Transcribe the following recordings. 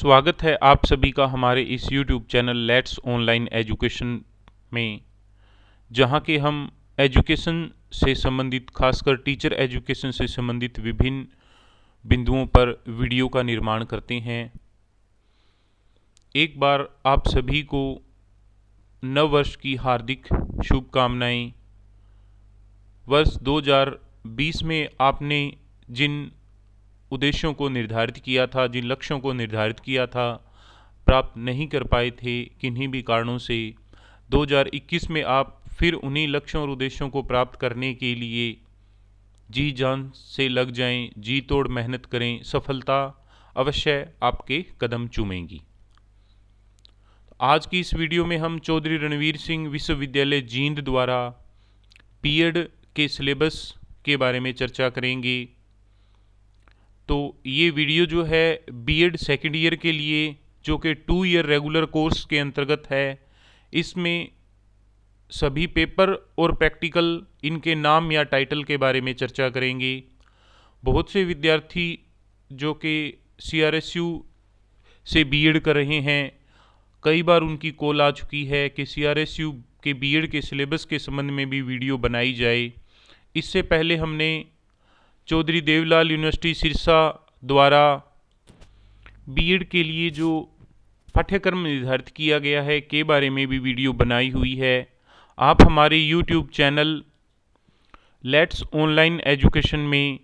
स्वागत है आप सभी का हमारे इस YouTube channel let's online education में, जहां के हम एजुकेशन से संबंधित, खासकर टीचर एजुकेशन से संबंधित विभिन्न बिंदुओं पर वीडियो का निर्माण करते हैं। एक बार आप सभी को नव वर्ष की हार्दिक शुभकामनाएं। वर्ष 2020 में आपने जिन उद्देश्यों को निर्धारित किया था, जिन लक्ष्यों को निर्धारित किया था, प्राप्त नहीं कर पाए थे किन्हीं भी कारणों से, 2021 में आप फिर उन्हीं लक्ष्यों और उद्देश्यों को प्राप्त करने के लिए जी जान से लग जाएं, जी तोड़ मेहनत करें। सफलता अवश्य आपके कदम चूमेगी। आज की इस वीडियो में हम चौधरी रणवीर सिंह विश्वविद्यालय जींद द्वारा बीएड के सिलेबस के बारे में चर्चा करेंगे। तो ये वीडियो जो है बीएड सेकेंड ईयर के लिए, जो कि 2 ईयर रेगुलर कोर्स के अंतर्गत है, इसमें सभी पेपर और प्रैक्टिकल, इनके नाम या टाइटल के बारे में चर्चा करेंगे। बहुत से विद्यार्थी जो कि CRSU से बीएड कर रहे हैं, कई बार उनकी कॉल आ चुकी है कि CRSU के बीएड के सिलेबस के संबंध में भी वीडियो बनाई जाए। इससे पहले हमने चौधरी देवलाल यूनिवर्सिटी सिरसा द्वारा बीएड के लिए जो पाठ्यक्रम निर्धारित किया गया है के बारे में भी वीडियो बनाई हुई है। आप हमारे YouTube channel let's online education में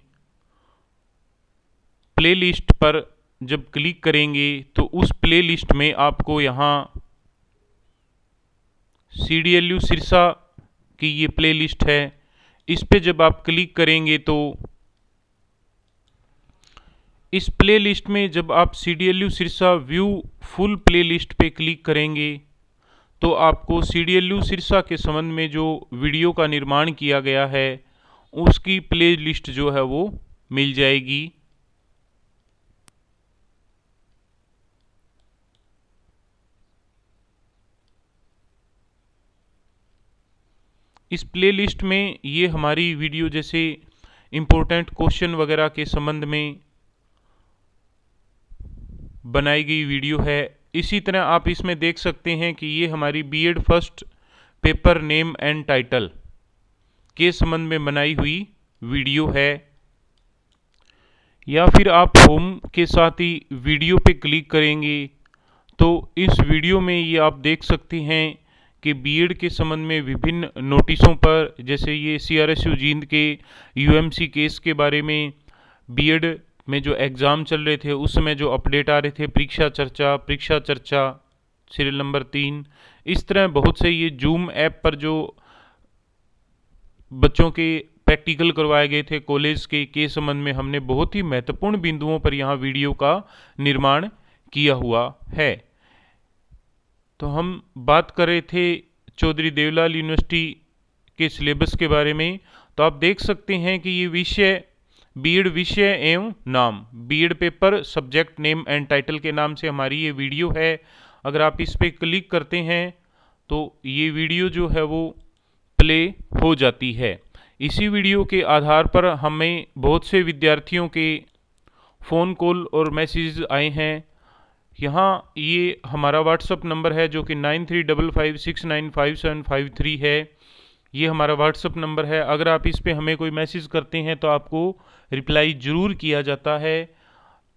प्लेलिस्ट पर जब क्लिक करेंगे तो उस प्लेलिस्ट में आपको यहाँ CDLU सिरसा की ये प्लेलिस्ट है। इस पे जब आप क्लिक करेंगे तो इस प्लेलिस्ट में जब आप CDLU Sirsa view full playlist पे क्लिक करेंगे तो आपको CDLU सिरसा के संबंध में जो वीडियो का निर्माण किया गया है उसकी प्लेलिस्ट जो है वो मिल जाएगी। इस प्लेलिस्ट में ये हमारी वीडियो जैसे इम्पोर्टेंट क्वेश्चन वगैरह के संबंध में बनाई गई वीडियो है। इसी तरह आप इसमें देख सकते हैं कि ये हमारी BEd first paper name and title के संबंध में बनाई हुई वीडियो है। या फिर आप होम के साथ ही वीडियो पे क्लिक करेंगे तो इस वीडियो में ये आप देख सकते हैं कि बीएड के संबंध में विभिन्न नोटिसों पर, जैसे ये CRSU जींद के UMC केस के बारे में, बीएड में जो एग्ज़ाम चल रहे थे उस समय जो अपडेट आ रहे थे, परीक्षा चर्चा सीरियल नंबर 3, इस तरह बहुत से ये जूम ऐप पर जो बच्चों के प्रैक्टिकल करवाए गए थे कॉलेज के संबंध में हमने बहुत ही महत्वपूर्ण बिंदुओं पर यहाँ वीडियो का निर्माण किया हुआ है। तो हम बात कर रहे थे चौधरी देवलाल यूनिवर्सिटी के सिलेबस के बारे में। तो आप देख सकते हैं कि ये विषय बीएड विषय एवं नाम, BEd paper subject name and title के नाम से हमारी ये वीडियो है। अगर आप इस पर क्लिक करते हैं तो ये वीडियो जो है वो प्ले हो जाती है। इसी वीडियो के आधार पर हमें बहुत से विद्यार्थियों के फ़ोन कॉल और मैसेज आए हैं। यहाँ ये हमारा व्हाट्सअप नंबर है जो कि 9355695753 है। ये हमारा व्हाट्सअप नंबर है। अगर आप इस पे हमें कोई मैसेज करते हैं तो आपको रिप्लाई ज़रूर किया जाता है।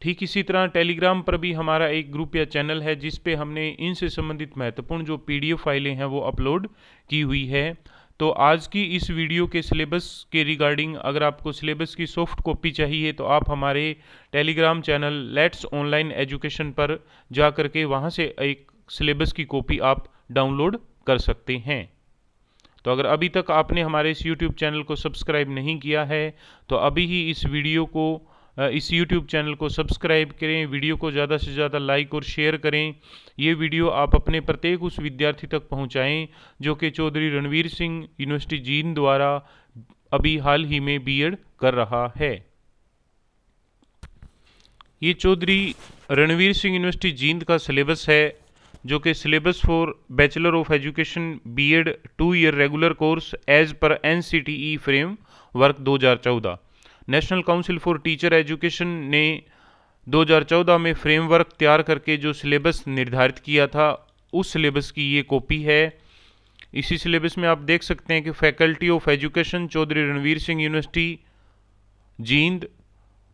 ठीक इसी तरह टेलीग्राम पर भी हमारा एक ग्रुप या चैनल है जिस पे हमने इनसे संबंधित महत्वपूर्ण जो PDF फाइलें हैं वो अपलोड की हुई है। तो आज की इस वीडियो के सिलेबस के रिगार्डिंग अगर आपको सिलेबस की सॉफ्ट कॉपी चाहिए तो आप हमारे Telegram channel let's online education पर जा कर के वहाँ से एक सिलेबस की कॉपी आप डाउनलोड कर सकते हैं। तो अगर अभी तक आपने हमारे इस YouTube चैनल को सब्सक्राइब नहीं किया है तो अभी ही इस YouTube चैनल को सब्सक्राइब करें, वीडियो को ज़्यादा से ज़्यादा लाइक और शेयर करें। ये वीडियो आप अपने प्रत्येक उस विद्यार्थी तक पहुंचाएं जो कि चौधरी रणवीर सिंह यूनिवर्सिटी जींद द्वारा अभी हाल ही में बीएड कर रहा है। ये चौधरी रणवीर सिंह यूनिवर्सिटी जींद का सिलेबस है जो कि syllabus for bachelor of education BEd 2 year regular course as per NCTE framework 2014। National council for teacher education ने 2014 में फ्रेमवर्क तैयार करके जो सिलेबस निर्धारित किया था उस सिलेबस की ये कॉपी है। इसी सिलेबस में आप देख सकते हैं कि faculty of education Chaudhary Ranvir Singh university Jind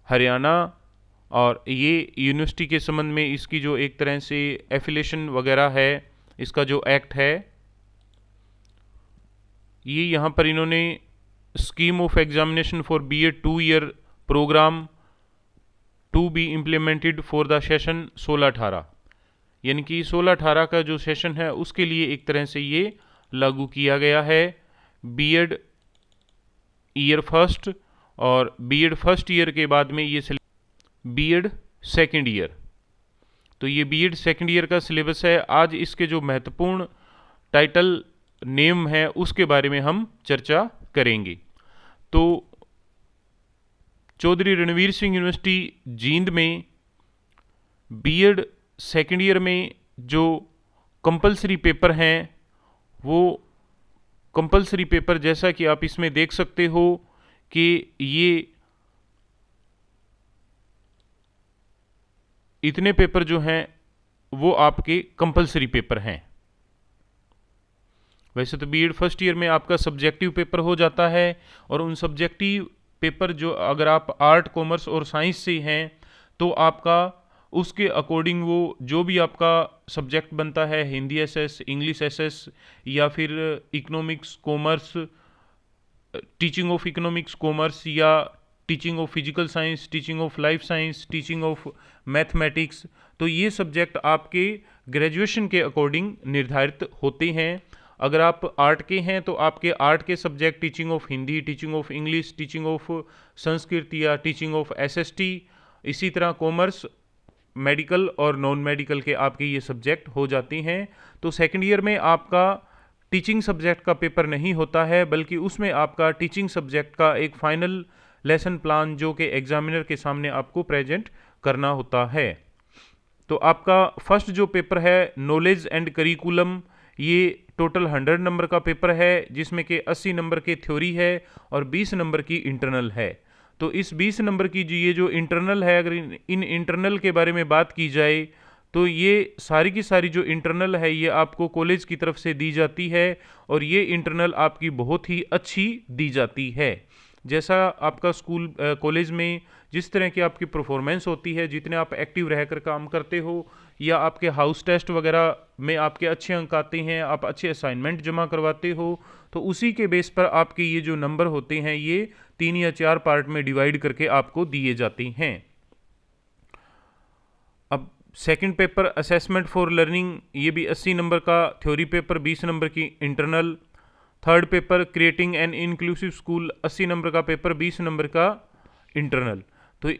Haryana, और ये यूनिवर्सिटी के संबंध में इसकी जो एक तरह से एफिलेशन वगैरह है, इसका जो एक्ट है, ये यहाँ पर इन्होंने scheme of examination for BEd 2 year programme to be implemented for the session 16-18, यानी कि 16-18 का जो सेशन है उसके लिए एक तरह से ये लागू किया गया है। बीएड ईयर फर्स्ट और बीएड फर्स्ट ईयर के बाद में ये बीएड सेकेंड ईयर, तो ये बीएड सेकेंड ईयर का सिलेबस है। आज इसके जो महत्वपूर्ण टाइटल नेम है उसके बारे में हम चर्चा करेंगे। तो चौधरी रणवीर सिंह यूनिवर्सिटी जींद में बीएड सेकेंड ईयर में जो कंपलसरी पेपर हैं वो कंपलसरी पेपर, जैसा कि आप इसमें देख सकते हो कि ये इतने पेपर जो हैं वो आपके कंपलसरी पेपर हैं। वैसे तो बीएड फर्स्ट ईयर में आपका सब्जेक्टिव पेपर हो जाता है, और उन सब्जेक्टिव पेपर जो अगर आप आर्ट कॉमर्स और साइंस से हैं तो आपका उसके अकॉर्डिंग वो जो भी आपका सब्जेक्ट बनता है, हिंदी एसएस, इंग्लिश एसएस, या फिर economics commerce, teaching of economics commerce, या teaching of physical science, teaching of life science, teaching of mathematics, तो ये सब्जेक्ट आपके ग्रेजुएशन के अकॉर्डिंग निर्धारित होते हैं। अगर आप आर्ट के हैं तो आपके आर्ट के subject teaching of Hindi, teaching of English, teaching of Sanskrit या टीचिंग ऑफ एसएसटी, इसी तरह कॉमर्स, मेडिकल और नॉन मेडिकल के आपके ये सब्जेक्ट हो जाते हैं। तो सेकंड ईयर में आपका टीचिंग सब्जेक्ट का पेपर नहीं होता है, बल्कि उसमें आपका टीचिंग सब्जेक्ट का एक फाइनल लेसन प्लान जो कि एग्जामिनर के सामने आपको प्रेजेंट करना होता है। तो आपका फर्स्ट जो पेपर है नॉलेज एंड करिकुलम, ये टोटल 100 नंबर का पेपर है, जिसमें कि 80 नंबर के थ्योरी है और 20 नंबर की इंटरनल है। तो इस 20 नंबर की ये जो इंटरनल है, अगर इन इंटरनल के बारे में बात की जाए तो ये सारी की सारी जो इंटरनल है ये आपको कॉलेज की तरफ से दी जाती है, और ये इंटरनल आपकी बहुत ही अच्छी दी जाती है। जैसा आपका स्कूल कॉलेज में जिस तरह की आपकी परफॉर्मेंस होती है, जितने आप एक्टिव रहकर काम करते हो, या आपके हाउस टेस्ट वगैरह में आपके अच्छे अंक आते हैं, आप अच्छे असाइनमेंट जमा करवाते हो, तो उसी के बेस पर आपके ये जो नंबर होते हैं ये 3 या 4 पार्ट में डिवाइड करके आपको दिए जाते हैं। अब second paper assessment for learning, ये भी 80 नंबर का थ्योरी पेपर, 20 नंबर की internal. Third paper creating an inclusive school, 80 number का पेपर, 20 नंबर का इंटरनल। तो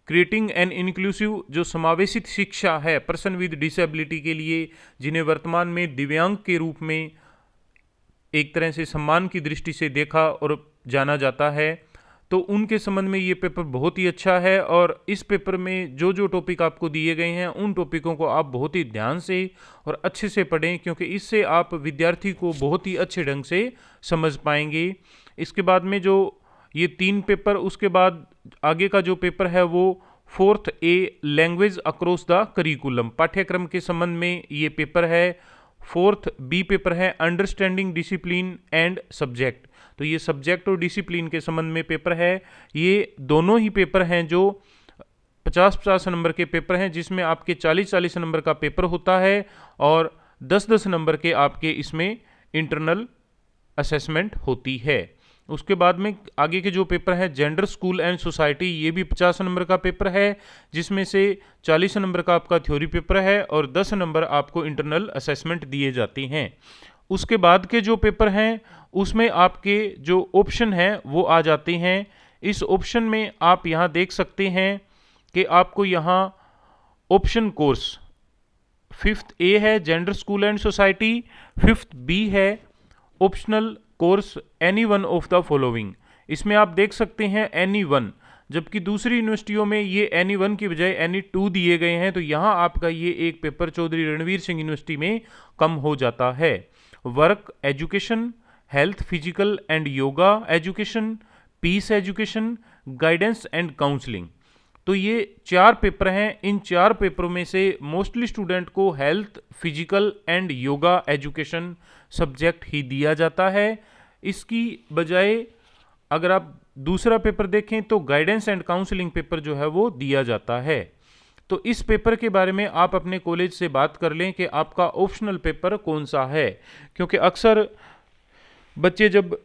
क्रिएटिंग एन इंक्लूसिव जो समावेशित शिक्षा है पर्सन विद डिसेबिलिटी के लिए, जिन्हें वर्तमान में दिव्यांग के रूप में एक तरह से सम्मान की दृष्टि से देखा और जाना जाता है, तो उनके संबंध में ये पेपर बहुत ही अच्छा है। और इस पेपर में जो जो टॉपिक आपको दिए गए हैं उन टॉपिकों को आप बहुत ही ध्यान से और अच्छे से पढ़ें, क्योंकि इससे आप विद्यार्थी को बहुत ही अच्छे ढंग से समझ पाएंगे। इसके बाद में जो ये 3 पेपर, उसके बाद आगे का जो पेपर है वो 4th A language across the curriculum, पाठ्यक्रम के संबंध में ये पेपर है। 4th B पेपर है अंडरस्टैंडिंग डिसिप्लिन एंड सब्जेक्ट, तो ये सब्जेक्ट और डिसिप्लिन के संबंध में पेपर है। ये दोनों ही पेपर हैं जो 50-50 नंबर के पेपर हैं, जिसमें आपके 40-40 नंबर का पेपर होता है और 10-10 नंबर के आपके इसमें इंटरनल असेसमेंट होती है। उसके बाद में आगे के जो पेपर हैं जेंडर स्कूल एंड सोसाइटी, ये भी 50 नंबर का पेपर है, जिसमें से 40 नंबर का आपका थ्योरी पेपर है और 10 नंबर आपको इंटरनल असेसमेंट दिए जाते हैं। उसके बाद के जो पेपर हैं उसमें आपके जो ऑप्शन हैं वो आ जाते हैं। इस ऑप्शन में आप यहाँ देख सकते हैं कि आपको यहाँ ऑप्शन कोर्स 5th A है gender school and society, 5th B है optional course any one of the following. इसमें आप देख सकते हैं एनी वन, जबकि दूसरी यूनिवर्सिटियों में ये एनी वन की बजाय एनी 2 दिए गए हैं, तो यहाँ आपका ये एक पेपर चौधरी रणवीर सिंह यूनिवर्सिटी में कम हो जाता है। Work education, health physical and yoga education, peace education, guidance and counselling, तो ये 4 पेपर हैं। इन 4 पेपरों में से मोस्टली स्टूडेंट को health, physical and yoga education subject ही दिया जाता है। इसकी बजाय अगर आप दूसरा पेपर देखें तो गाइडेंस एंड काउंसलिंग पेपर जो है वो दिया जाता है। तो इस पेपर के बारे में आप अपने कॉलेज से बात कर लें कि आपका ऑप्शनल पेपर कौन सा है, क्योंकि अक्सर बच्चे जब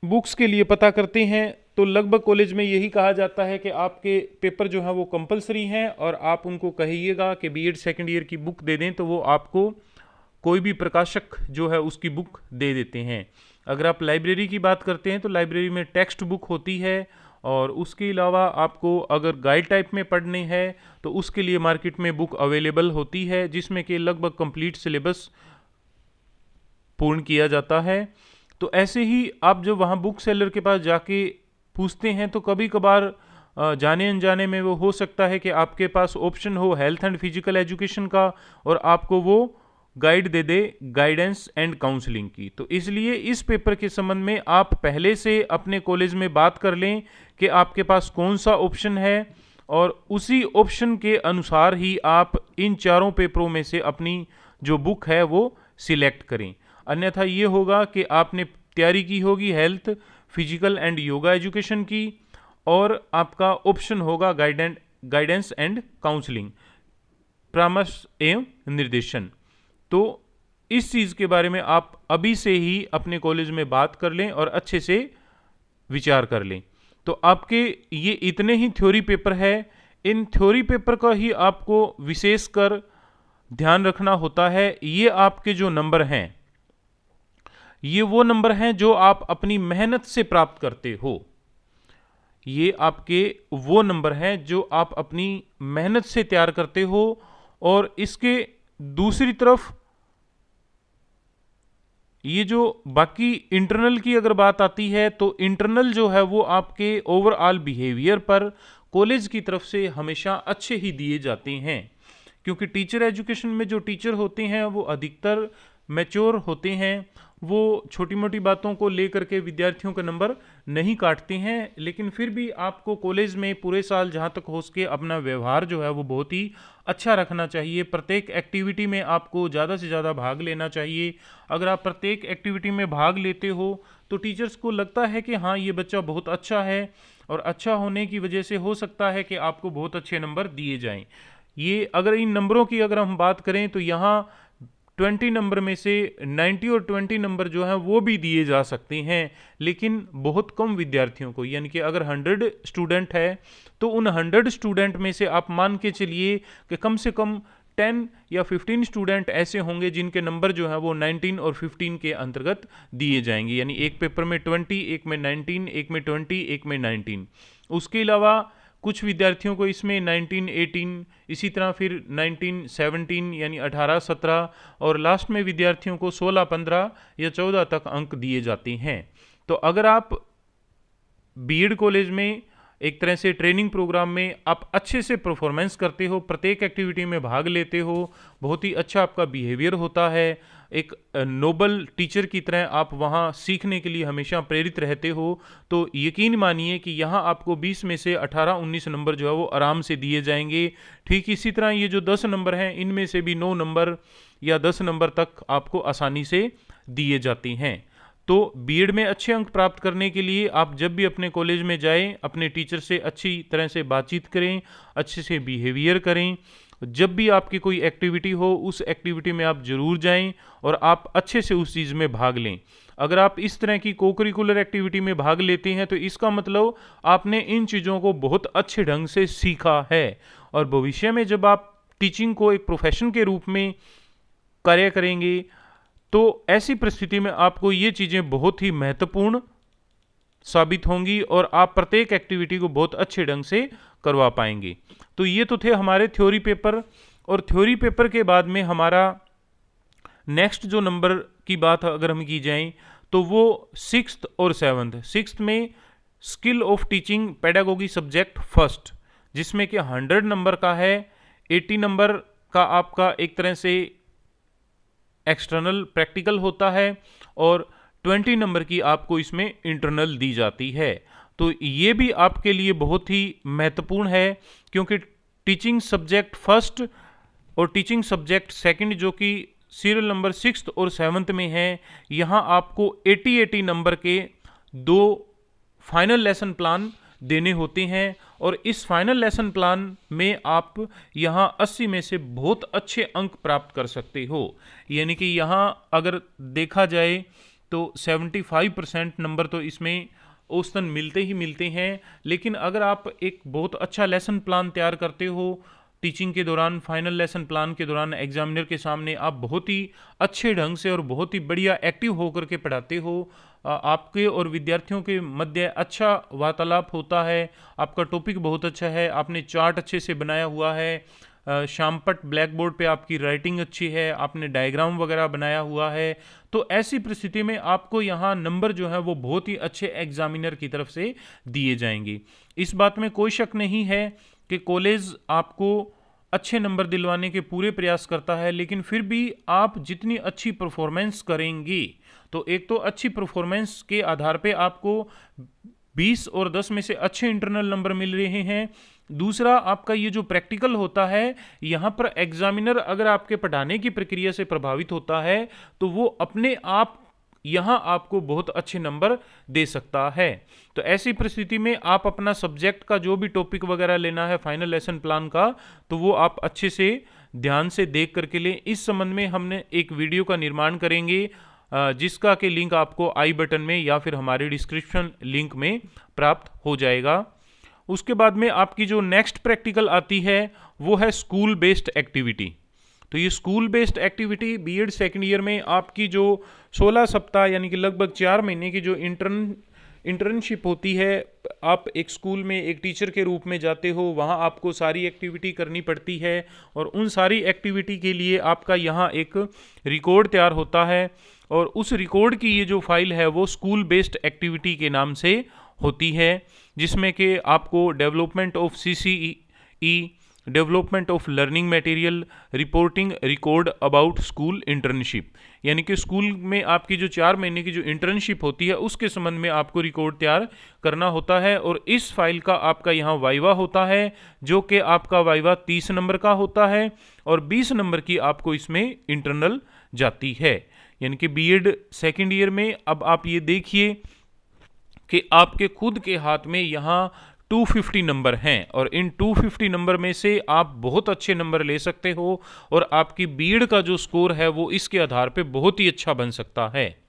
बुक्स के लिए पता करते हैं तो लगभग कॉलेज में यही कहा जाता है कि आपके पेपर जो है वो कंपलसरी हैं और आप उनको कहिएगा कि बीएड सेकेंड ईयर की बुक दे दें, तो वो आपको कोई भी प्रकाशक जो है उसकी बुक दे देते हैं। अगर आप लाइब्रेरी की बात करते हैं तो लाइब्रेरी में टेक्स्ट बुक होती है, और उसके अलावा आपको अगर गाइड टाइप में पढ़ने हैं तो उसके लिए मार्केट में बुक अवेलेबल होती है, जिसमें कि लगभग कंप्लीट सिलेबस पूर्ण किया जाता है। तो ऐसे ही आप जब वहाँ बुक सेलर के पास जाके पूछते हैं तो कभी कभार जाने अनजाने में वो हो सकता है कि आपके पास ऑप्शन हो हेल्थ एंड फिजिकल एजुकेशन का और आपको वो guide they they guidance and counselling की। तो इसलिए इस पेपर के संबंध में आप पहले से अपने कॉलेज में बात कर लें कि आपके पास कौन सा ऑप्शन है, और उसी ऑप्शन के अनुसार ही आप इन चारों पेपरों में से अपनी जो बुक है वो सिलेक्ट करें। अन्यथा ये होगा कि आपने तैयारी की होगी health, physical and yoga education की, और आपका ऑप्शन होगा गाइडेंस एंड काउंसलिंग, परामर्श एवं निर्देशन। तो इस चीज़ के बारे में आप अभी से ही अपने कॉलेज में बात कर लें और अच्छे से विचार कर लें। तो आपके ये इतने ही थ्योरी पेपर है। इन थ्योरी पेपर का ही आपको विशेषकर ध्यान रखना होता है। ये आपके जो नंबर हैं, ये वो नंबर हैं जो आप अपनी मेहनत से प्राप्त करते हो। ये आपके वो नंबर हैं जो आप अपनी मेहनत से तैयार करते हो। और इसके दूसरी तरफ ये जो बाकी इंटरनल की अगर बात आती है तो इंटरनल जो है वो आपके ओवरऑल बिहेवियर पर कॉलेज की तरफ से हमेशा अच्छे ही दिए जाते हैं, क्योंकि टीचर एजुकेशन में जो टीचर होते हैं वो अधिकतर मैच्योर होते हैं। वो छोटी मोटी बातों को लेकर के विद्यार्थियों का नंबर नहीं काटते हैं, लेकिन फिर भी आपको कॉलेज में पूरे साल जहाँ तक हो सके अपना व्यवहार जो है वो बहुत ही अच्छा रखना चाहिए। प्रत्येक एक्टिविटी में आपको ज़्यादा से ज़्यादा भाग लेना चाहिए। अगर आप प्रत्येक एक्टिविटी में भाग लेते हो तो टीचर्स को लगता है कि हाँ ये बच्चा बहुत अच्छा है, और अच्छा होने की वजह से हो सकता है कि आपको बहुत अच्छे नंबर दिए जाएं। ये अगर इन नंबरों की अगर हम बात करें तो यहाँ 20 नंबर में से 90 और 20 नंबर जो हैं वो भी दिए जा सकते हैं, लेकिन बहुत कम विद्यार्थियों को। यानी कि अगर 100 स्टूडेंट है तो उन 100 स्टूडेंट में से आप मान के चलिए कि कम से कम 10 या 15 स्टूडेंट ऐसे होंगे जिनके नंबर जो है वो 19 और 15 के अंतर्गत दिए जाएंगे। यानी एक पेपर में 20, एक में 19, एक में 20, एक में 19। उसके अलावा कुछ विद्यार्थियों को इसमें 19, 18, इसी तरह फिर 19, 17 यानी 18, 17, और लास्ट में विद्यार्थियों को 16, 15 या 14 तक अंक दिए जाते हैं। तो अगर आप बीएड कॉलेज में एक तरह से ट्रेनिंग प्रोग्राम में आप अच्छे से परफॉर्मेंस करते हो, प्रत्येक एक्टिविटी में भाग लेते हो, बहुत ही अच्छा आपका बिहेवियर होता है, एक नोबल टीचर की तरह आप वहाँ सीखने के लिए हमेशा प्रेरित रहते हो, तो यकीन मानिए कि यहाँ आपको 20 में से 18-19 नंबर जो है वो आराम से दिए जाएंगे। ठीक इसी तरह ये जो 10 नंबर हैं इनमें से भी 9 नंबर या 10 नंबर तक आपको आसानी से दिए जाते हैं। तो बीएड में अच्छे अंक प्राप्त करने के लिए आप जब भी अपने कॉलेज में जाएं, अपने टीचर से अच्छी तरह से बातचीत करें, अच्छे से बिहेवियर करें। जब भी आपकी कोई एक्टिविटी हो उस एक्टिविटी में आप जरूर जाएं और आप अच्छे से उस चीज़ में भाग लें। अगर आप इस तरह की को-करिकुलर एक्टिविटी में भाग लेते हैं तो इसका मतलब आपने इन चीज़ों को बहुत अच्छे ढंग से सीखा है, और भविष्य में जब आप टीचिंग को एक प्रोफेशन के रूप में कार्य करेंगे तो ऐसी परिस्थिति में आपको ये चीज़ें बहुत ही महत्वपूर्ण साबित होंगी और आप प्रत्येक एक्टिविटी को बहुत अच्छे ढंग से करवा पाएंगे। तो ये तो थे हमारे थ्योरी पेपर, और थ्योरी पेपर के बाद में हमारा नेक्स्ट जो नंबर की बात अगर हम की जाए तो वो 6th और 7th। 6th में skill of teaching pedagogy subject first, जिसमें कि 100 नंबर का है। 80 नंबर का आपका एक तरह से एक्सटर्नल प्रैक्टिकल होता है और 20 नंबर की आपको इसमें इंटरनल दी जाती है। तो ये भी आपके लिए बहुत ही महत्वपूर्ण है, क्योंकि टीचिंग सब्जेक्ट फर्स्ट और टीचिंग सब्जेक्ट सेकंड जो कि सीरियल नंबर 6 और 7 में है, यहाँ आपको 80 नंबर के 2 फाइनल लेसन प्लान देने होते हैं। और इस फाइनल लेसन प्लान में आप यहाँ 80 में से बहुत अच्छे अंक प्राप्त कर सकते हो। यानी कि यहाँ अगर देखा जाए तो 75% नंबर तो इसमें औसतन मिलते ही मिलते हैं। लेकिन अगर आप एक बहुत अच्छा लेसन प्लान तैयार करते हो, टीचिंग के दौरान, फाइनल लेसन प्लान के दौरान एग्जामिनर के सामने आप बहुत ही अच्छे ढंग से और बहुत ही बढ़िया एक्टिव होकर के पढ़ाते हो, आपके और विद्यार्थियों के मध्य अच्छा वार्तालाप होता है, आपका टॉपिक बहुत अच्छा है, आपने चार्ट अच्छे से बनाया हुआ है, शामपट ब्लैक बोर्ड पे आपकी राइटिंग अच्छी है, आपने डायग्राम वगैरह बनाया हुआ है, तो ऐसी परिस्थिति में आपको यहाँ नंबर जो है वो बहुत ही अच्छे एग्जामिनर की तरफ से दिए जाएंगे। इस बात में कोई शक नहीं है कि कॉलेज आपको अच्छे नंबर दिलवाने के पूरे प्रयास करता है, लेकिन फिर भी आप जितनी अच्छी परफॉर्मेंस करेंगे, तो एक तो अच्छी परफॉर्मेंस के आधार पे आपको 20 और 10 में से अच्छे इंटरनल नंबर मिल रहे हैं। दूसरा, आपका ये जो प्रैक्टिकल होता है, यहाँ पर एग्जामिनर अगर आपके पढ़ाने की प्रक्रिया से प्रभावित होता है तो वो अपने आप यहाँ आपको बहुत अच्छे नंबर दे सकता है। तो ऐसी परिस्थिति में आप अपना सब्जेक्ट का जो भी टॉपिक वगैरह लेना है फाइनल लेसन प्लान का, तो वो आप अच्छे से ध्यान से देख करके लें। इस संबंध में हमने एक वीडियो का निर्माण करेंगे, जिसका कि लिंक आपको आई बटन में या फिर हमारे डिस्क्रिप्शन लिंक में प्राप्त हो जाएगा। उसके बाद में आपकी जो नेक्स्ट प्रैक्टिकल आती है वो है स्कूल बेस्ड एक्टिविटी। तो ये school based activity BEd second year में आपकी जो 16 सप्ताह यानी कि लगभग 4 महीने की जो इंटर्नशिप होती है, आप एक स्कूल में एक टीचर के रूप में जाते हो, वहाँ आपको सारी एक्टिविटी करनी पड़ती है और उन सारी एक्टिविटी के लिए आपका यहाँ एक रिकॉर्ड तैयार होता है और उस रिकॉर्ड की ये जो फाइल है वो स्कूल बेस्ड एक्टिविटी के नाम से होती है, जिसमें कि आपको development of CCE, development of learning material, reporting record about school internship, यानी कि स्कूल में आपकी जो 4 महीने की जो इंटर्नशिप होती है उसके संबंध में आपको रिकॉर्ड तैयार करना होता है। और इस फाइल का आपका यहाँ वाइवा होता है, जो कि आपका वाइवा 30 नंबर का होता है और 20 नंबर की आपको इसमें इंटरनल जाती है। यानी कि बीएड सेकेंड ईयर में अब आप ये देखिए कि आपके खुद के हाथ में यहाँ 250 नंबर हैं और इन 250 नंबर में से आप बहुत अच्छे नंबर ले सकते हो और आपकी बीएड का जो स्कोर है वो इसके आधार पे बहुत ही अच्छा बन सकता है।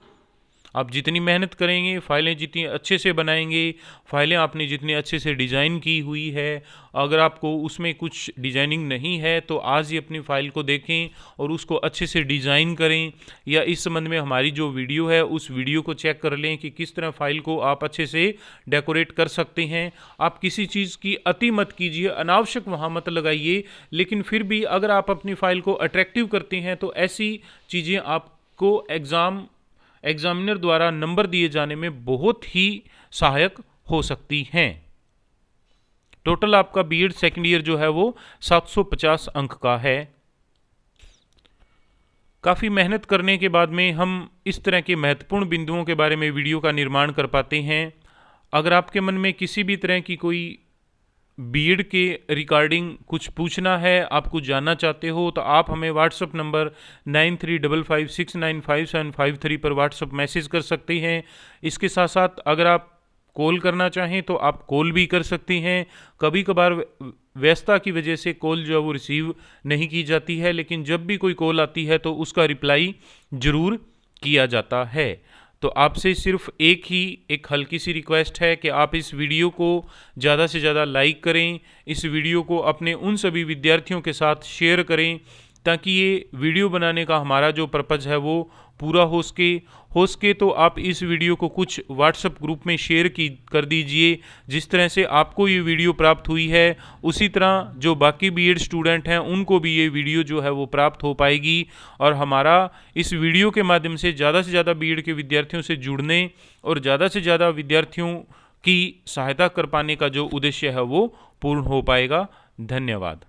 आप जितनी मेहनत करेंगे, फाइलें जितनी अच्छे से बनाएंगे, फाइलें आपने जितनी अच्छे से डिज़ाइन की हुई है, अगर आपको उसमें कुछ डिज़ाइनिंग नहीं है तो आज ही अपनी फ़ाइल को देखें और उसको अच्छे से डिज़ाइन करें, या इस संबंध में हमारी जो वीडियो है उस वीडियो को चेक कर लें कि किस तरह फ़ाइल को आप अच्छे से डेकोरेट कर सकते हैं। आप किसी चीज़ की अति मत कीजिए, अनावश्यक वहाँ मत लगाइए, लेकिन फिर भी अगर आप अपनी फ़ाइल को अट्रैक्टिव करते हैं तो ऐसी चीज़ें आपको एग्जामिनर द्वारा नंबर दिए जाने में बहुत ही सहायक हो सकती हैं। टोटल आपका बीएड सेकेंड ईयर जो है वो 750 अंक का है। काफ़ी मेहनत करने के बाद में हम इस तरह के महत्वपूर्ण बिंदुओं के बारे में वीडियो का निर्माण कर पाते हैं। अगर आपके मन में किसी भी तरह की कोई बीएड के रिगार्डिंग कुछ पूछना है, आप कुछ जानना चाहते हो, तो आप हमें व्हाट्सअप नंबर 9355695753 पर व्हाट्सअप मैसेज कर सकते हैं। इसके साथ साथ अगर आप कॉल करना चाहें तो आप कॉल भी कर सकते हैं। कभी कभार व्यस्तता की वजह से कॉल जो है वो रिसीव नहीं की जाती है, लेकिन जब भी कोई कॉल आती है तो उसका रिप्लाई ज़रूर किया जाता है। तो आपसे सिर्फ एक हल्की सी रिक्वेस्ट है कि आप इस वीडियो को ज़्यादा से ज़्यादा लाइक करें, इस वीडियो को अपने उन सभी विद्यार्थियों के साथ शेयर करें, ताकि ये वीडियो बनाने का हमारा जो पर्पज़ है वो पूरा हो सके। तो आप इस वीडियो को कुछ व्हाट्सएप ग्रुप में शेयर कर दीजिए। जिस तरह से आपको ये वीडियो प्राप्त हुई है उसी तरह जो बाकी बीएड स्टूडेंट हैं उनको भी ये वीडियो जो है वो प्राप्त हो पाएगी और हमारा इस वीडियो के माध्यम से ज़्यादा बीएड के विद्यार्थियों से जुड़ने और ज़्यादा से ज़्यादा विद्यार्थियों की सहायता कर पाने का जो उद्देश्य है वो पूर्ण हो पाएगा। धन्यवाद।